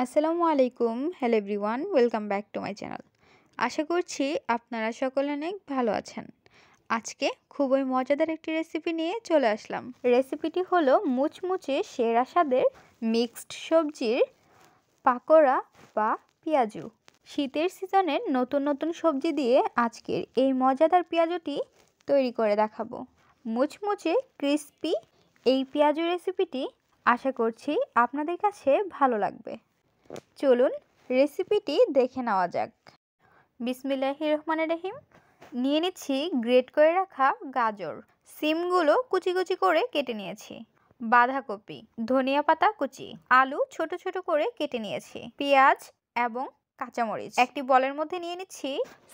আসসালামু আলাইকুম। Hello everyone, welcome back to my channel. আশা করছি আপনারা সকলে অনেক ভালো আছেন। আজকে খুবই মজাদার একটি রেসিপি নিয়ে চলে আসলাম। রেসিপিটি হলো মুচমুচে সেরা স্বাদের মিক্সড সবজির পাকোড়া বা পেঁয়াজু। শীতের সিজনের নতুন নতুন সবজি দিয়ে আজকের এই মজাদার পেঁয়াজুটি তৈরি করে দেখাবো। মুচমুচে ক্রিস্পি এই পেঁয়াজু রেসিপিটি আশা করছি আপনাদের কাছে ভালো লাগবে। চলুন রেসিপিটি দেখে নেওয়া যাক। বিসমিল্লাহির রহমানির রহিম। নিয়ে নিচ্ছি গ্রেট করে রাখা গাজর, সিমগুলো কুচি কুচি করে কেটে নিয়েছি, বাঁধাকপি, ধনিয়া পাতা কুচি, আলু ছোট ছোট করে কেটে নিয়েছি, পেঁয়াজ এবং কাঁচামরিচ। একটি বলের মধ্যে নিয়ে নিচ্ছি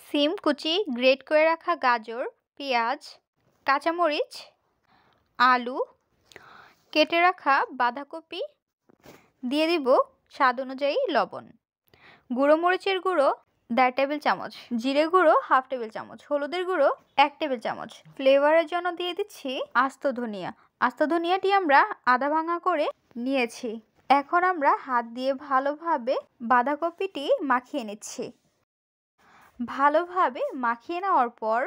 সিম কুচি, গ্রেট করে রাখা গাজর, পেঁয়াজ, কাঁচামরিচ, আলু, কেটে রাখা বাঁধাকপি, দিয়ে দিব স্বাদ অনুযায়ী লবণ, গুঁড়ো মরিচের গুঁড়ো 1.5 টেবিল চামচ, জিরে গুঁড়ো 1/2 টেবিল চামচ, হলুদের গুঁড়ো 1 টেবিল চামচ। ফ্লেভারের জন্য দিয়ে দিচ্ছি আস্ত ধনিয়া। আস্ত ধনিয়াটি আমরা আধা ভাঙা করে নিয়েছি। এখন আমরা হাত দিয়ে ভালোভাবে বাঁধাকপিটি মাখিয়ে নিচ্ছি। ভালোভাবে মাখিয়ে নেওয়ার পর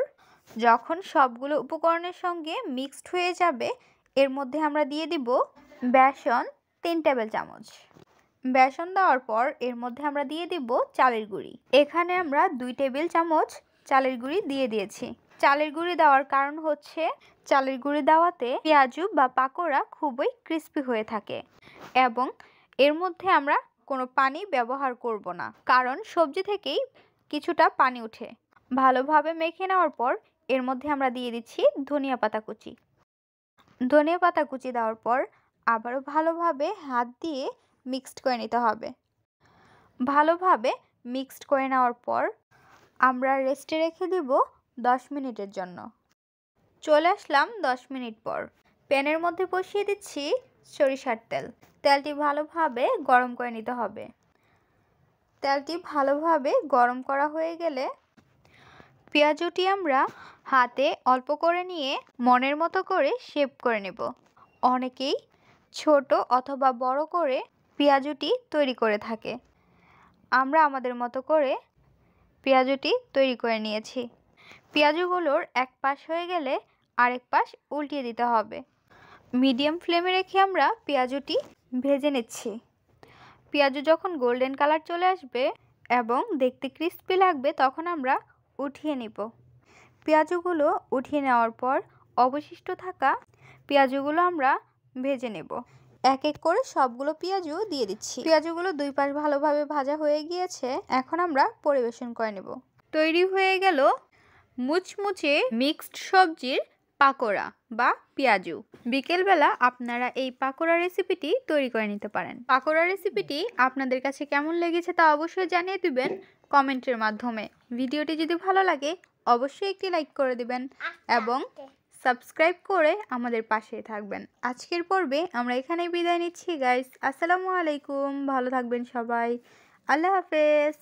যখন সবগুলো উপকরণের সঙ্গে মিক্সড হয়ে যাবে, এর মধ্যে আমরা দিয়ে দিব বেসন 3 টেবিল চামচ। বেসন দেওয়ার পর এর মধ্যে আমরা দিয়ে দিব চালের গুঁড়ি। এখানে আমরা 2 টেবিল চামচ চালের গুঁড়ি দিয়ে দিয়েছি। চালের গুঁড়ি দেওয়ার কারণ হচ্ছে চালের গুঁড়ি দেওয়াতে পেঁয়াজু বা পাকোড়া খুবই ক্রিস্পি হয়ে থাকে এবং এর মধ্যে আমরা কোনো পানি ব্যবহার করব না, কারণ সবজি থেকেই কিছুটা পানি ওঠে। ভালোভাবে মেখে নেওয়ার পর এর মধ্যে আমরা দিয়ে দিচ্ছি ধনিয়া পাতা কুচি। ধনিয়া পাতা কুচি দেওয়ার পর আবারও ভালোভাবে হাত দিয়ে মিক্সড করে নিতে হবে। ভালোভাবে মিক্সড করে নেওয়ার পর আমরা রেস্টে রেখে দিব 10 মিনিটের জন্য। চলে আসলাম 10 মিনিট পর। প্যানের মধ্যে বসিয়ে দিচ্ছি সরিষার তেল। তেলটি ভালোভাবে গরম করে নিতে হবে। তেলটি ভালোভাবে গরম করা হয়ে গেলে পেঁয়াজুটি আমরা হাতে অল্প করে নিয়ে মনের মতো করে শেপ করে নেব। অনেকেই ছোট অথবা বড় করে পেঁয়াজুটি তৈরি করে থাকে। আমরা আমাদের মতো করে পেঁয়াজুটি তৈরি করে নিয়েছি। পেঁয়াজুগুলোর এক পাশ হয়ে গেলে আরেক পাশ উল্টিয়ে দিতে হবে। মিডিয়াম ফ্লেমে রেখে আমরা পেঁয়াজুটি ভেজে নিচ্ছি। পেঁয়াজু যখন গোল্ডেন কালার চলে আসবে এবং দেখতে ক্রিস্পি লাগবে, তখন আমরা উঠিয়ে নিব। পেঁয়াজুগুলো উঠিয়ে নেওয়ার পর অবশিষ্ট থাকা পেঁয়াজুগুলো আমরা ভেজে নেব। এক এক করে সবগুলো পেঁয়াজু দিয়ে দিচ্ছি। পেঁয়াজুগুলো দুই পাশ ভালোভাবে ভাজা হয়ে গিয়েছে। এখন আমরা পরিবেশন করে নেব। তৈরি হয়ে গেল মুচমুচে মিক্সড সবজির পাকোড়া বা পেঁয়াজু। বিকেলবেলা আপনারা এই পাকোড়া রেসিপিটি তৈরি করে নিতে পারেন। পাকোড়া রেসিপিটি আপনাদের কাছে কেমন লেগেছে তা অবশ্যই জানিয়ে দিবেন কমেন্টের মাধ্যমে। ভিডিওটি যদি ভালো লাগে অবশ্যই একটি লাইক করে দিবেন এবং সাবস্ক্রাইব করে আমাদের পাশে থাকবেন। আজকের পর্বে আমরা এখানেই বিদায় নিচ্ছি গাইস। আসসালামু আলাইকুম। ভালো থাকবেন সবাই। আল্লাহ হাফেজ।